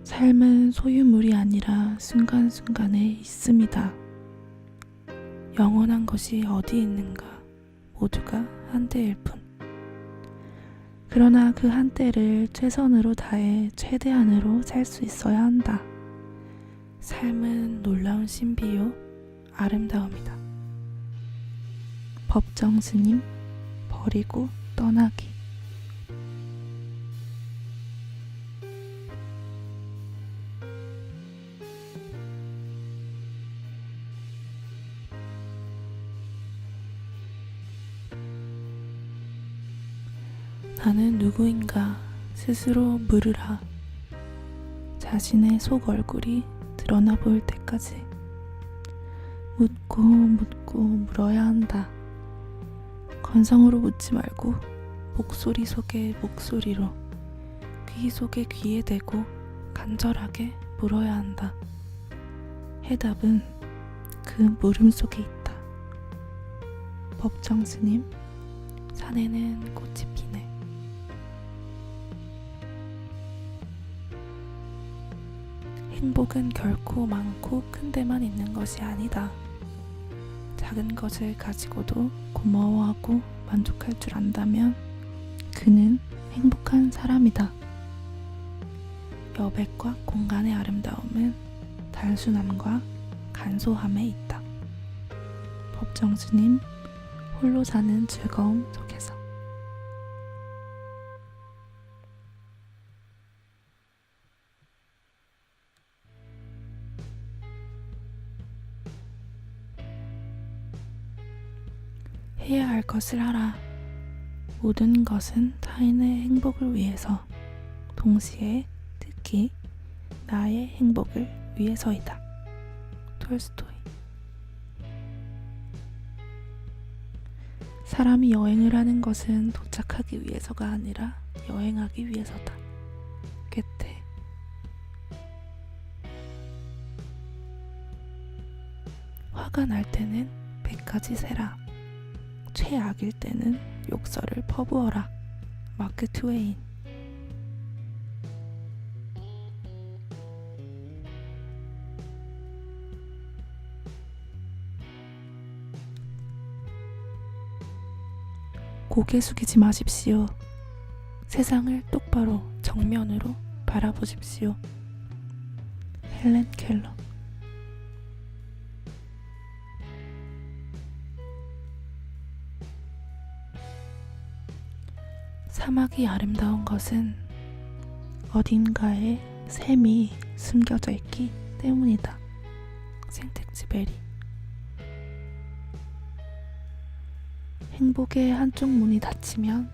삶은 소유물이 아니라 순간순간에 있습니다. 영원한 것이 어디 있는가? 모두가 한때일 뿐. 그러나 그 한때를 최선으로 다해 최대한으로 살 수 있어야 한다. 삶은 놀라운 신비요, 아름다움이다. 법정 스님, 버리고 떠나기. 나는 누구인가 스스로 물으라. 자신의 속 얼굴이 드러나 보일 때까지 묻고 물어야 한다. 건성으로 묻지 말고 목소리 속에 목소리로, 귀 속에 귀에 대고 간절하게 물어야 한다. 해답은 그 물음 속에 있다. 법정 스님, 산에는 꽃이 피네. 행복은 결코 많고 큰 데만 있는 것이 아니다. 작은 것을 가지고도 고마워하고 만족할 줄 안다면 그는 행복한 사람이다. 여백과 공간의 아름다움은 단순함과 간소함에 있다. 법정 스님, 홀로 사는 즐거움 속에서. 해야 할 것을 하라. 모든 것은 타인의 행복을 위해서, 동시에 특히 나의 행복을 위해서이다. 톨스토이. 사람이 여행을 하는 것은 도착하기 위해서가 아니라 여행하기 위해서다. 괴테. 화가 날 때는 100가지 세라. 최악일 때는 욕설을 퍼부어라. 마크 트웨인. 고개 숙이지 마십시오. 세상을 똑바로 정면으로 바라보십시오. 헬렌 켈러. 사막이 아름다운 것은 어딘가에 샘이 숨겨져 있기 때문이다. 생텍쥐베리. 행복의 한쪽 문이 닫히면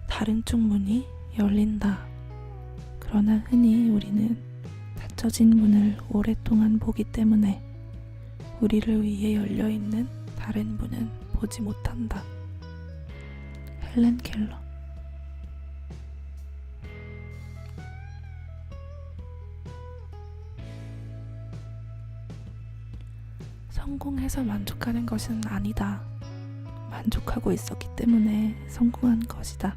다른 쪽 문이 열린다. 그러나 흔히 우리는 닫혀진 문을 오랫동안 보기 때문에 우리를 위해 열려있는 다른 문은 보지 못한다. 헬렌 켈러. 성공해서 만족하는 것은 아니다. 만족하고 있었기 때문에 성공한 것이다.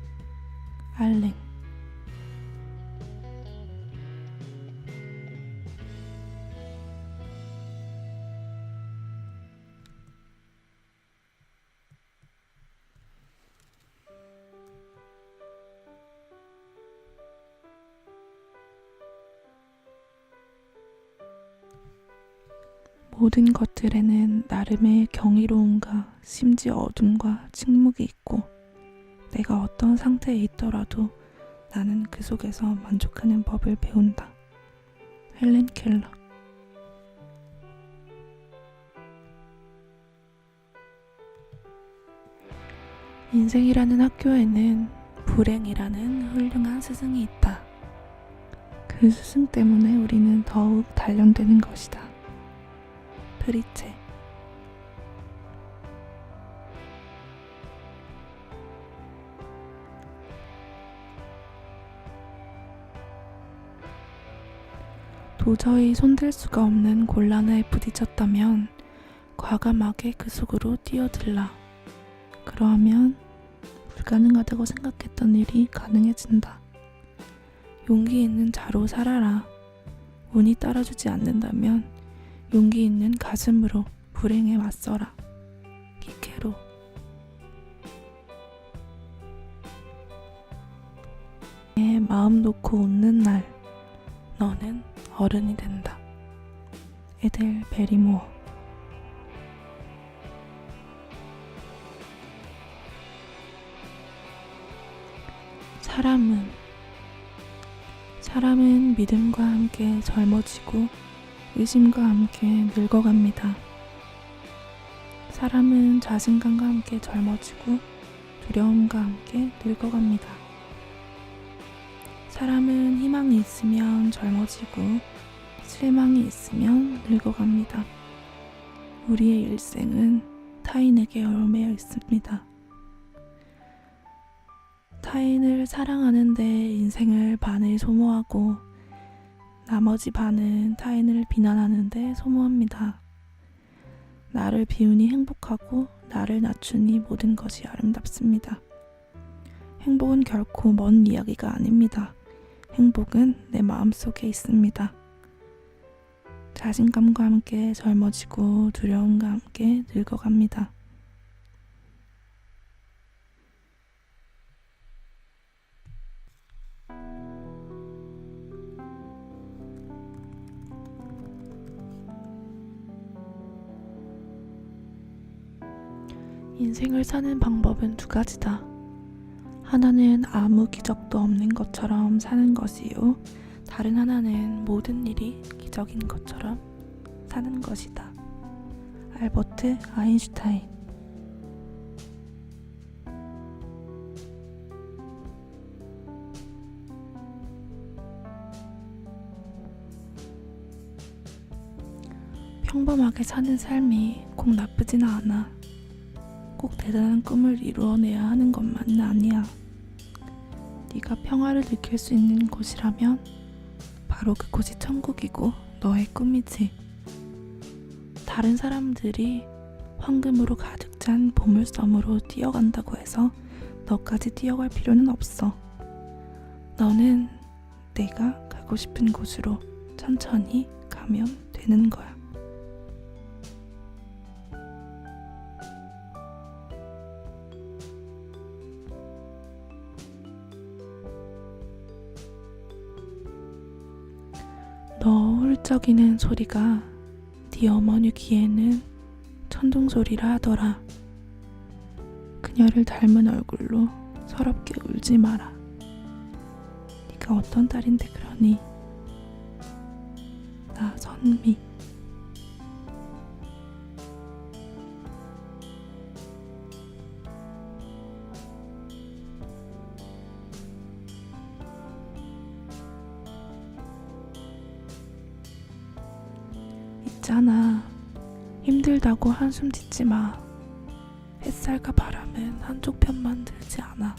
알랭. 모든 것들에는 나름의 경이로움과 심지어 어둠과 침묵이 있고, 내가 어떤 상태에 있더라도 나는 그 속에서 만족하는 법을 배운다. 헬렌 켈러. 인생이라는 학교에는 불행이라는 훌륭한 스승이 있다. 그 스승 때문에 우리는 더욱 단련되는 것이다. 프리체. 도저히 손댈 수가 없는 곤란에 부딪혔다면 과감하게 그 속으로 뛰어들라. 그러하면 불가능하다고 생각했던 일이 가능해진다. 용기 있는 자로 살아라. 운이 따라주지 않는다면 용기 있는 가슴으로 불행에 맞서라. 키케로. 내 마음 놓고 웃는 날 너는 어른이 된다. 에델 베리모어. 사람은 믿음과 함께 젊어지고 의심과 함께 늙어갑니다. 사람은 자신감과 함께 젊어지고 두려움과 함께 늙어갑니다. 사람은 희망이 있으면 젊어지고 실망이 있으면 늙어갑니다. 우리의 일생은 타인에게 얽매여 있습니다. 타인을 사랑하는데 인생을 반을 소모하고 나머지 반은 타인을 비난하는데 소모합니다. 나를 비우니 행복하고 나를 낮추니 모든 것이 아름답습니다. 행복은 결코 먼 이야기가 아닙니다. 행복은 내 마음속에 있습니다. 자신감과 함께 젊어지고 두려움과 함께 늙어갑니다. 인생을 사는 방법은 두 가지다. 하나는 아무 기적도 없는 것처럼 사는 것이요. 다른 하나는 모든 일이 기적인 것처럼 사는 것이다. 알버트 아인슈타인. 평범하게 사는 삶이 꼭 나쁘지는 않아. 꼭 대단한 꿈을 이루어내야 하는 것만은 아니야. 네가 평화를 느낄 수 있는 곳이라면 바로 그곳이 천국이고 너의 꿈이지. 다른 사람들이 황금으로 가득 찬 보물섬으로 뛰어간다고 해서 너까지 뛰어갈 필요는 없어. 너는 내가 가고 싶은 곳으로 천천히 가면 되는 거야. 너 훌쩍이는 소리가 네 어머니 귀에는 천둥소리라 하더라. 그녀를 닮은 얼굴로 서럽게 울지 마라. 네가 어떤 딸인데 그러니. 나 선미. 있잖아. 힘들다고 한숨 짓지 마. 햇살과 바람은 한쪽 편만 들지 않아.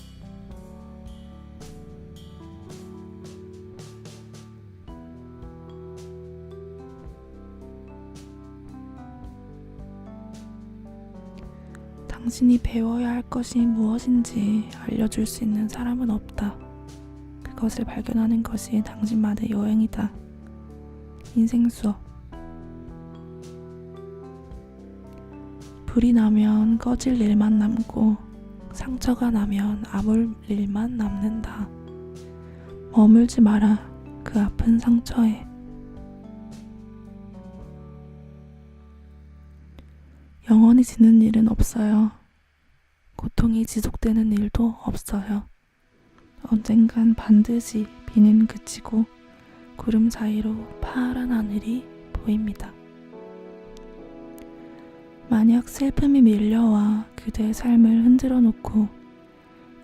당신이 배워야 할 것이 무엇인지 알려줄 수 있는 사람은 없다. 그것을 발견하는 것이 당신만의 여행이다. 인생 수업. 불이 나면 꺼질 일만 남고 상처가 나면 아물 일만 남는다. 머물지 마라. 그 아픈 상처에. 영원히 지는 일은 없어요. 고통이 지속되는 일도 없어요. 언젠간 반드시 비는 그치고 구름 사이로 파란 하늘이 보입니다. 만약 슬픔이 밀려와 그대의 삶을 흔들어 놓고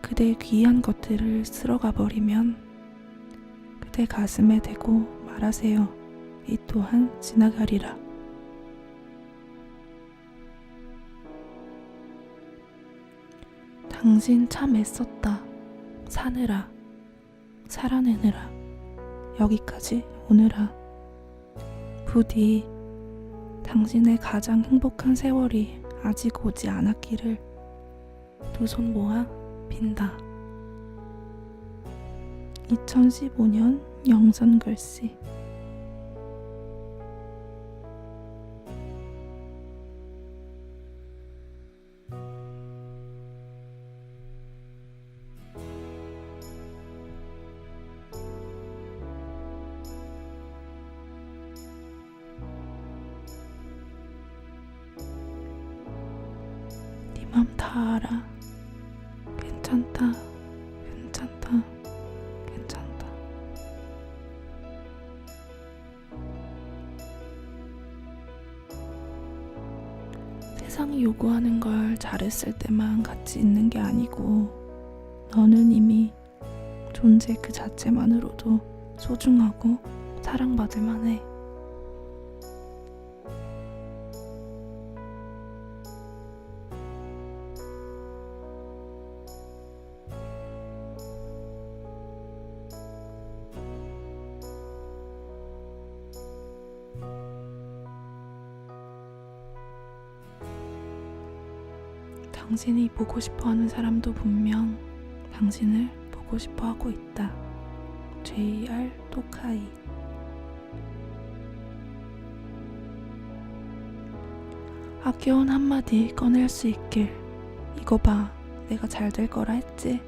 그대의 귀한 것들을 쓸어가 버리면 그대 가슴에 대고 말하세요. 이 또한 지나가리라. 당신 참 애썼다. 사느라, 살아내느라, 여기까지 오느라. 부디 당신의 가장 행복한 세월이 아직 오지 않았기를 두 손 모아 빈다. 2015년 영선 글씨. 맘 다 알아. 괜찮다, 괜찮다, 괜찮다. 세상이 요구하는 걸 잘했을 때만 같이 있는 게 아니고 너는 이미 존재 그 자체만으로도 소중하고 사랑받을 만해. 당신이 보고 싶어 하는 사람도 분명 당신을 보고 싶어 하고 있다. J.R. 토카이. 아껴온 한마디 꺼낼 수 있길. 이거 봐, 내가 잘 될 거라 했지.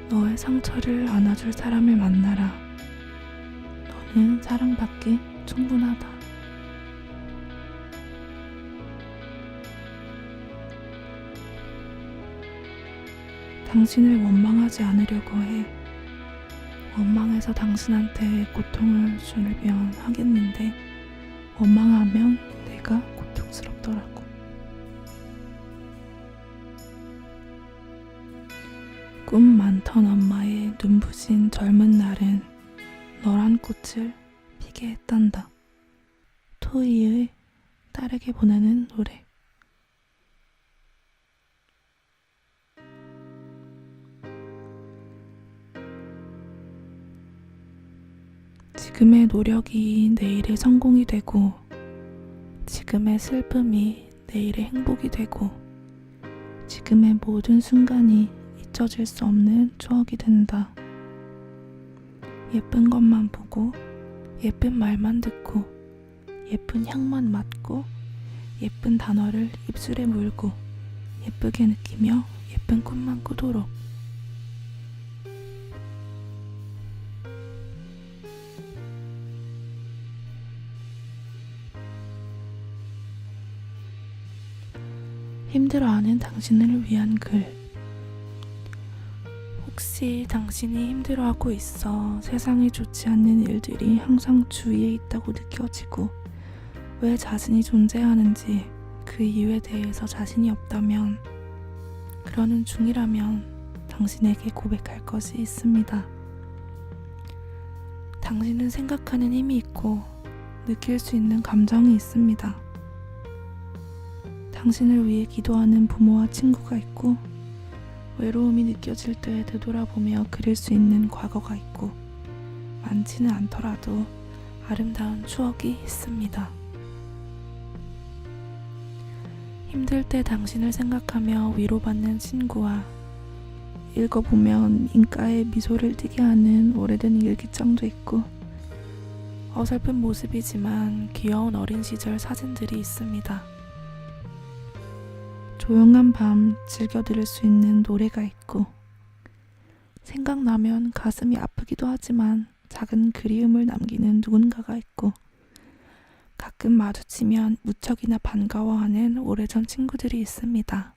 너의 상처를 안아줄 사람을 만나라. 너는 사랑받기 충분하다. 당신을 원망하지 않으려고 해. 원망해서 당신한테 고통을 주면 하겠는데 원망하면 내가 고통스럽더라고. 꿈 많던 엄마의 눈부신 젊은 날은 너란 꽃을 피게 했단다. 토이의 딸에게 보내는 노래. 지금의 노력이 내일의 성공이 되고 지금의 슬픔이 내일의 행복이 되고 지금의 모든 순간이 잊혀질 수 없는 추억이 된다. 예쁜 것만 보고 예쁜 말만 듣고 예쁜 향만 맡고 예쁜 단어를 입술에 물고 예쁘게 느끼며 예쁜 꿈만 꾸도록. 힘들어하는 당신을 위한 글. 혹시 당신이 힘들어하고 있어 세상에 좋지 않는 일들이 항상 주위에 있다고 느껴지고 왜 자신이 존재하는지 그 이유에 대해서 자신이 없다면 그러는 중이라면 당신에게 고백할 것이 있습니다. 당신은 생각하는 힘이 있고 느낄 수 있는 감정이 있습니다. 당신을 위해 기도하는 부모와 친구가 있고 외로움이 느껴질 때 되돌아보며 그릴 수 있는 과거가 있고 많지는 않더라도 아름다운 추억이 있습니다. 힘들 때 당신을 생각하며 위로받는 친구와 읽어보면 인가에 미소를 띠게 하는 오래된 일기장도 있고 어설픈 모습이지만 귀여운 어린 시절 사진들이 있습니다. 조용한 밤 즐겨 들을 수 있는 노래가 있고 생각나면 가슴이 아프기도 하지만 작은 그리움을 남기는 누군가가 있고 가끔 마주치면 무척이나 반가워하는 오래전 친구들이 있습니다.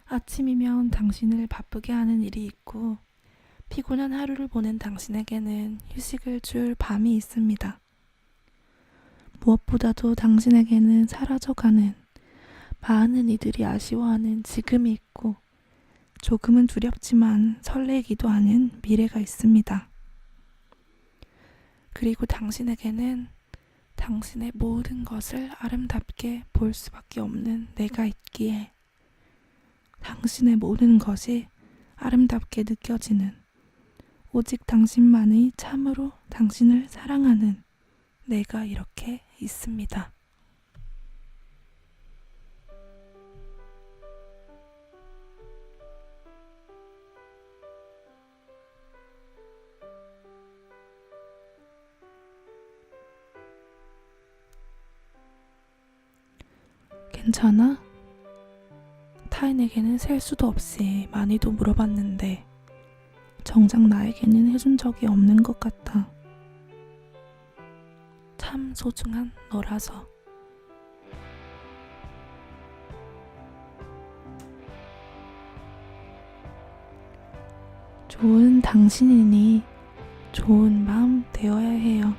아침이면 당신을 바쁘게 하는 일이 있고 피곤한 하루를 보낸 당신에게는 휴식을 줄 밤이 있습니다. 무엇보다도 당신에게는 사라져가는 많은 이들이 아쉬워하는 지금이 있고 조금은 두렵지만 설레기도 하는 미래가 있습니다. 그리고 당신에게는 당신의 모든 것을 아름답게 볼 수밖에 없는 내가 있기에 당신의 모든 것이 아름답게 느껴지는 오직 당신만이 참으로 당신을 사랑하는 내가 이렇게 있습니다. 괜찮아? 타인에게는 셀 수도 없이 많이도 물어봤는데 정작 나에게는 해준 적이 없는 것 같아. 참 소중한 너라서. 좋은 당신이니 좋은 마음 되어야 해요.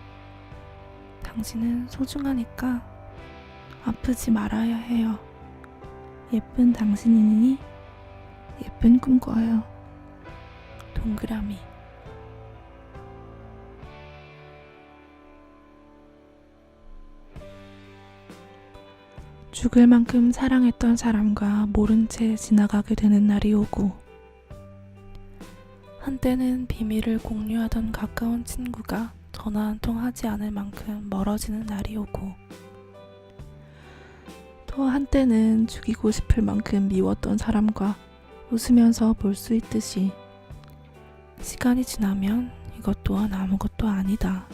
당신은 소중하니까 아프지 말아야 해요. 예쁜 당신이니 예쁜 꿈 꿔요. 동그라미. 죽을 만큼 사랑했던 사람과 모른 채 지나가게 되는 날이 오고, 한때는 비밀을 공유하던 가까운 친구가 전화 한 통 하지 않을 만큼 멀어지는 날이 오고, 또 한때는 죽이고 싶을 만큼 미웠던 사람과 웃으면서 볼 수 있듯이 시간이 지나면 이것 또한 아무것도 아니다.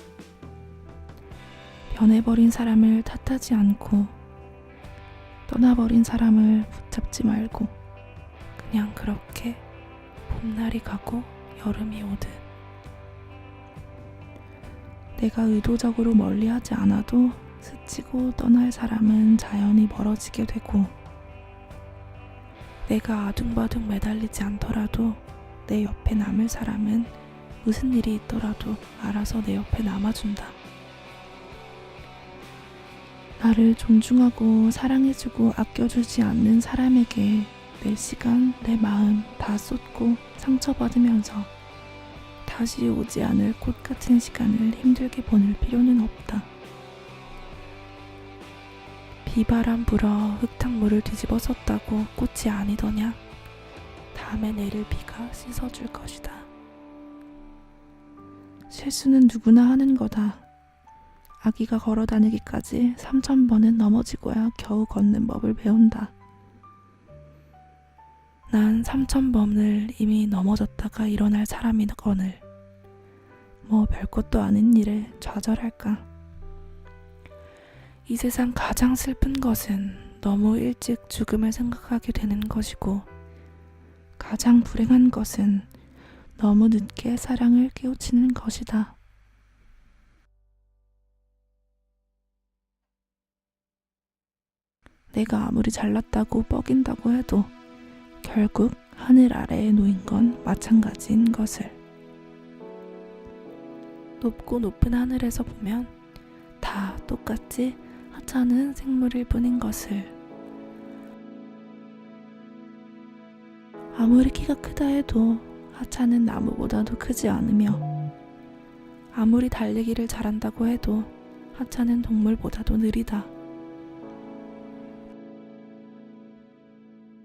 변해버린 사람을 탓하지 않고 떠나버린 사람을 붙잡지 말고 그냥 그렇게 봄날이 가고 여름이 오듯 내가 의도적으로 멀리하지 않아도 스치고 떠날 사람은 자연히 멀어지게 되고, 내가 아둥바둥 매달리지 않더라도 내 옆에 남을 사람은 무슨 일이 있더라도 알아서 내 옆에 남아준다. 나를 존중하고 사랑해주고 아껴주지 않는 사람에게 내 시간, 내 마음 다 쏟고 상처받으면서 다시 오지 않을 꽃 같은 시간을 힘들게 보낼 필요는 없다. 비바람 불어 흙탕물을 뒤집어 썼다고 꽃이 아니더냐? 다음에 내릴 비가 씻어줄 것이다. 실수는 누구나 하는 거다. 아기가 걸어다니기까지 3000번은 넘어지고야 겨우 걷는 법을 배운다. 난 3000번을 이미 넘어졌다가 일어날 사람이거늘 뭐 별것도 아닌 일에 좌절할까. 이 세상 가장 슬픈 것은 너무 일찍 죽음을 생각하게 되는 것이고, 가장 불행한 것은 너무 늦게 사랑을 깨우치는 것이다. 내가 아무리 잘났다고 뻐긴다고 해도 결국 하늘 아래에 놓인 건 마찬가지인 것을. 높고 높은 하늘에서 보면 다 똑같이 하찮은 생물일 뿐인 것을. 아무리 키가 크다 해도 하찮은 나무보다도 크지 않으며, 아무리 달리기를 잘한다고 해도 하찮은 동물보다도 느리다.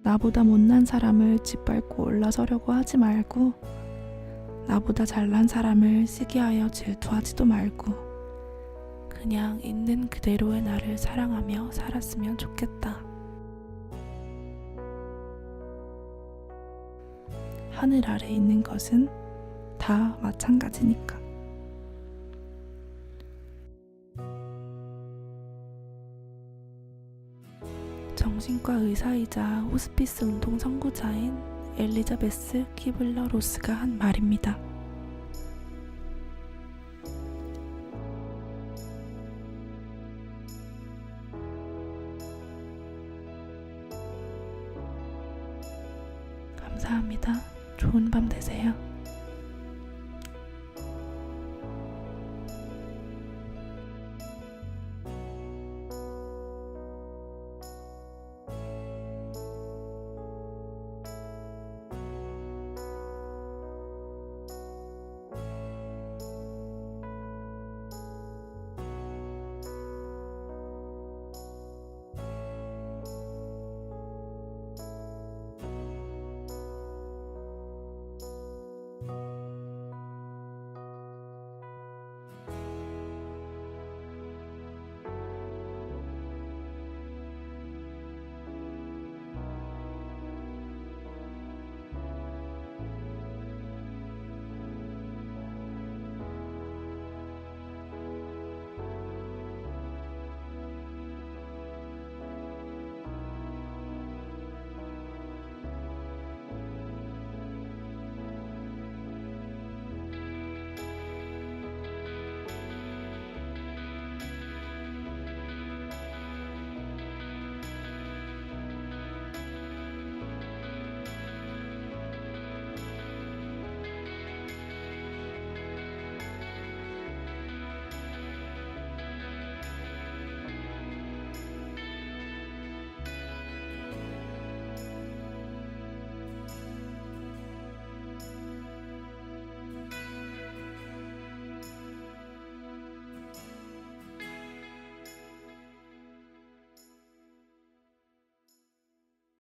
나보다 못난 사람을 짓밟고 올라서려고 하지 말고, 나보다 잘난 사람을 시기하여 질투하지도 말고, 그냥 있는 그대로의 나를 사랑하며 살았으면 좋겠다. 하늘 아래 있는 것은 다 마찬가지니까. 정신과 의사이자 호스피스 운동 선구자인 엘리자베스 키블러 로스가 한 말입니다. 감사합니다. 좋은 밤 되세요.